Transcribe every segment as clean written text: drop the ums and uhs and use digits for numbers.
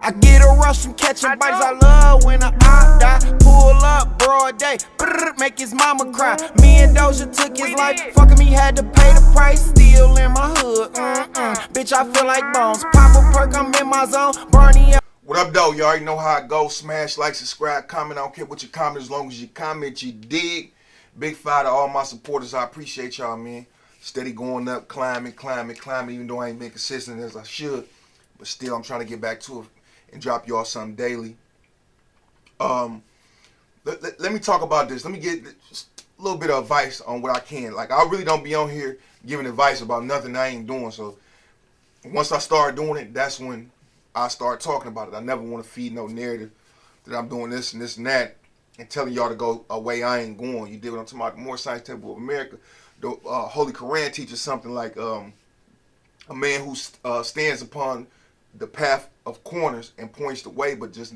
I get a rush from catching bites, I love when I die. Pull up, broad day, brrr, make his mama cry. Me and Doja took his life, fucking me had to pay the price. Still in my hood, bitch I feel like bones. Pop a perk, I'm in my zone, Barney. What up, though? You already know how it goes. Smash, like, subscribe, comment. I don't care what you comment, as long as you comment, you dig. Big five to all my supporters. I appreciate y'all, man. Steady going up, climbing, even though I ain't been consistent as I should. But still, I'm trying to get back to it and drop y'all something daily. Let me talk about this. Let me get just a little bit of advice on what I can. Like, I really don't be on here giving advice about nothing I ain't doing. So once I start doing it, that's when I start talking about it. I never want to feed no narrative that I'm doing this and this and that and telling y'all to go a way I ain't going. You did what I'm talking about. The More Science Temple of America, the Holy Quran teaches something like a man who stands upon the path of corners and points the way, but does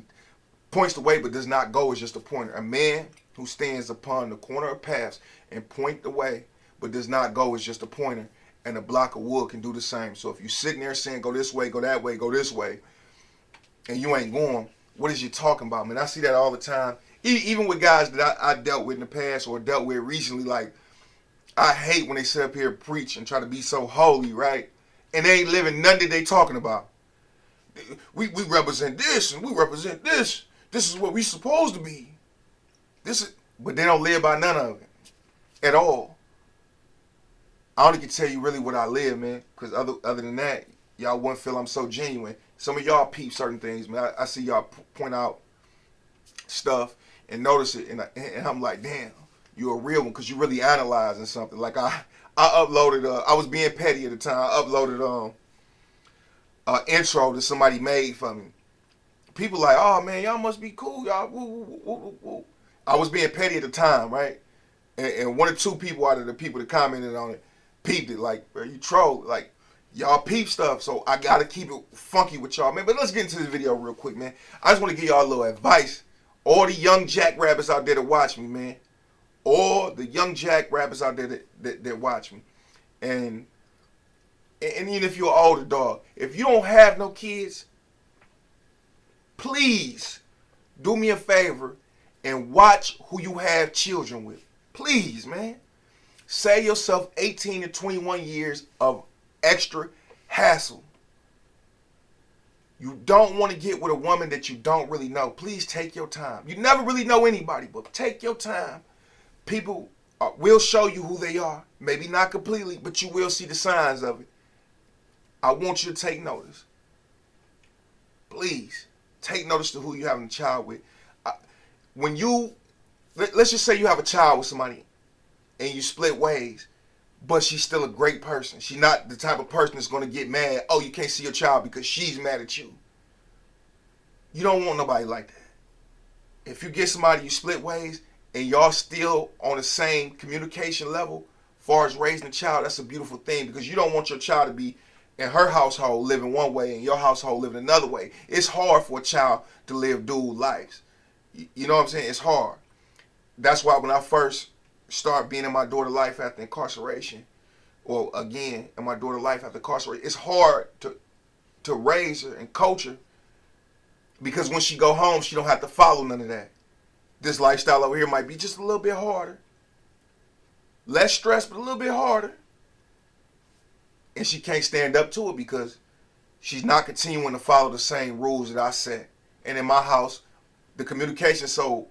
not go is just a pointer. A man who stands upon the corner of paths and point the way, but does not go is just a pointer. And a block of wood can do the same. So if you're sitting there saying, go this way, go that way, go this way, and you ain't going, what is you talking about, man? I see that all the time. Even with guys that I dealt with in the past or dealt with recently, like, I hate when they sit up here and preach and try to be so holy, right? And they ain't living none that they talking about. We represent this and we represent this. This is what we supposed to be. But they don't live by none of it at all. I only can tell you really what I live, man, because other than that, y'all wouldn't feel I'm so genuine. Some of y'all peep certain things, man. I see y'all point out stuff and notice it, and I'm like, damn, you're a real one because you really analyzing something. Like I uploaded, I was being petty at the time. I uploaded intro that somebody made for me. People like, oh man, y'all must be cool, y'all. Woo, woo, woo, woo, woo. I was being petty at the time, right? And one or two people out of the people that commented on it peeped it, like, bro, you troll, like, y'all peep stuff, so I gotta keep it funky with y'all, man. But let's get into this video real quick, man. I just want to give y'all a little advice. All the young jackrabbits out there that watch me, man. All the young jackrabbits out there that watch me. And even if you're an older dog, if you don't have no kids, please do me a favor and watch who you have children with. Please, man. Save yourself 18 to 21 years of extra hassle. You don't want to get with a woman that you don't really know. Please take your time. You never really know anybody, but take your time. People will show you who they are. Maybe not completely, but you will see the signs of it. I want you to take notice. Please, take notice to who you're having a child with. Let's just say you have a child with somebody and you split ways, but she's still a great person. She's not the type of person that's going to get mad, oh, you can't see your child because she's mad at you. You don't want nobody like that. If you get somebody you split ways and y'all still on the same communication level as far as raising a child, that's a beautiful thing, because you don't want your child to be in her household living one way and your household living another way. It's hard for a child to live dual lives. You know what I'm saying? It's hard. That's why when I first started being in my daughter's life after incarceration, or again in my daughter's life after incarceration, it's hard to raise her and coach her, because when she go home, she don't have to follow none of that. This lifestyle over here might be just a little bit harder. Less stress, but a little bit harder. And she can't stand up to it because she's not continuing to follow the same rules that I set. And in my house, the communication so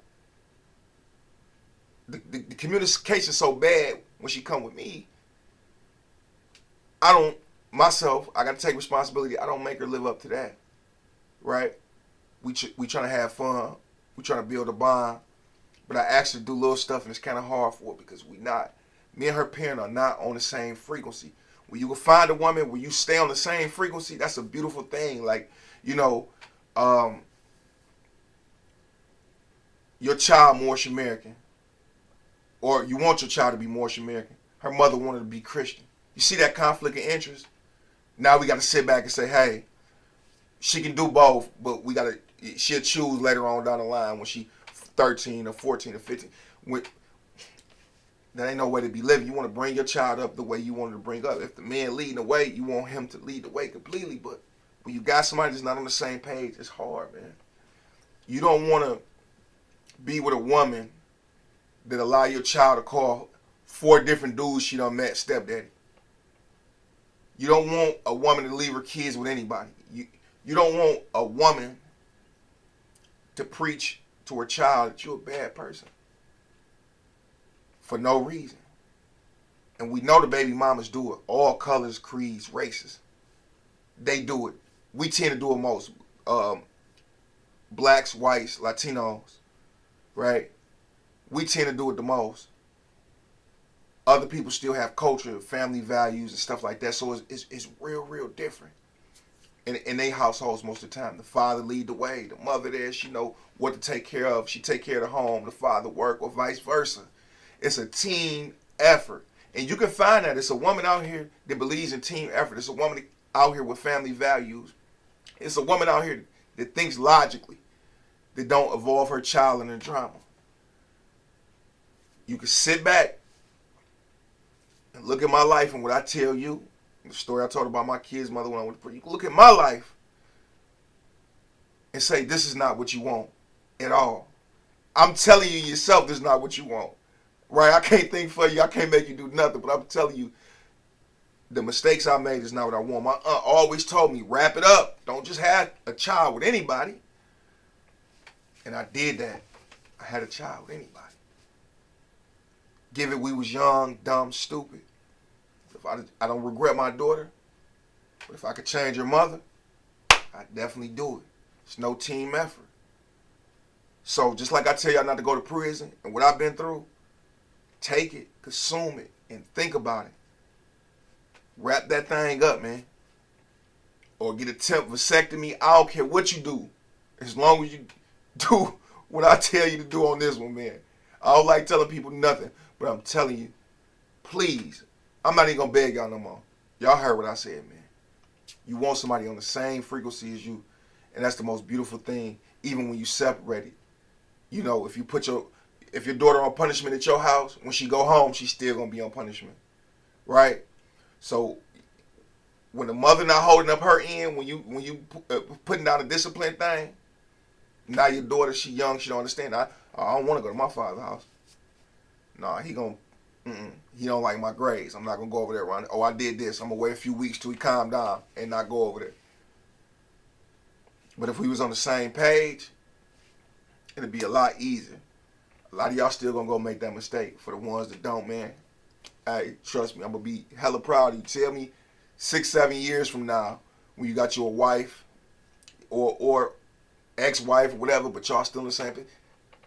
so bad when she come with me. I got to take responsibility. I don't make her live up to that, right? We trying to have fun. We trying to build a bond. But I actually do little stuff, and it's kind of hard for her because me and her parent are not on the same frequency. When you can find a woman where you stay on the same frequency, that's a beautiful thing. Like, you know, your child Moorish American, or you want your child to be Moorish American. Her mother wanted to be Christian. You see that conflict of interest? Now we got to sit back and say, hey, she can do both, but she'll choose later on down the line when she 13 or 14 or 15. That ain't no way to be living. You want to bring your child up the way you want to bring up. If the man leading the way, you want him to lead the way completely. But when you got somebody that's not on the same page, it's hard, man. You don't want to be with a woman that allow your child to call 4 different dudes she done met stepdaddy. You don't want a woman to leave her kids with anybody. You don't want a woman to preach to her child that you're a bad person for no reason. And we know the baby mamas do it. All colors, creeds, races. They do it. We tend to do it most. Blacks, whites, Latinos, right? We tend to do it the most. Other people still have culture, family values, and stuff like that. So it's real different. In their households most of the time. The father lead the way. The mother there, she know what to take care of. She take care of the home. The father work, or vice versa. It's a team effort. And you can find that. It's a woman out here that believes in team effort. It's a woman out here with family values. It's a woman out here that thinks logically, that don't involve her child in the drama. You can sit back and look at my life and what I tell you, the story I told about my kid's mother when I went to prison. You can look at my life and say, this is not what you want at all. I'm telling you yourself, this is not what you want. Right? I can't think for you. I can't make you do nothing. But I'm telling you, the mistakes I made is not what I want. My aunt always told me, wrap it up. Don't just have a child with anybody. And I did that. I had a child with anybody. Give it, we was young, dumb, stupid. If I don't regret my daughter, but if I could change her mother, I'd definitely do it. It's no team effort. So just like I tell y'all not to go to prison and what I've been through, take it, consume it, and think about it. Wrap that thing up, man. Or get a temp vasectomy. I don't care what you do. As long as you do what I tell you to do on this one, man. I don't like telling people nothing, but I'm telling you, please, I'm not even going to beg y'all no more. Y'all heard what I said, man. You want somebody on the same frequency as you, and that's the most beautiful thing, even when you separated. You know, if your daughter on punishment at your house, when she go home, she's still going to be on punishment, right? So when the mother not holding up her end, when you putting down a discipline thing, now your daughter, she young, she don't understand. I don't want to go to my father's house. Nah, he don't like my grades. I'm not gonna go over there, Ronnie. Oh, I did this. I'm gonna wait a few weeks till he calm down and not go over there. But if we was on the same page, it'd be a lot easier. A lot of y'all still gonna go make that mistake. For the ones that don't, man, hey, trust me, I'm gonna be hella proud of you. Tell me 6-7 years from now when you got your wife or ex-wife or whatever, but y'all still in the same thing.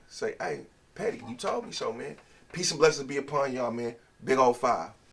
Say, hey, Petty, you told me so, man. Peace and blessings be upon y'all, man. Big old 5.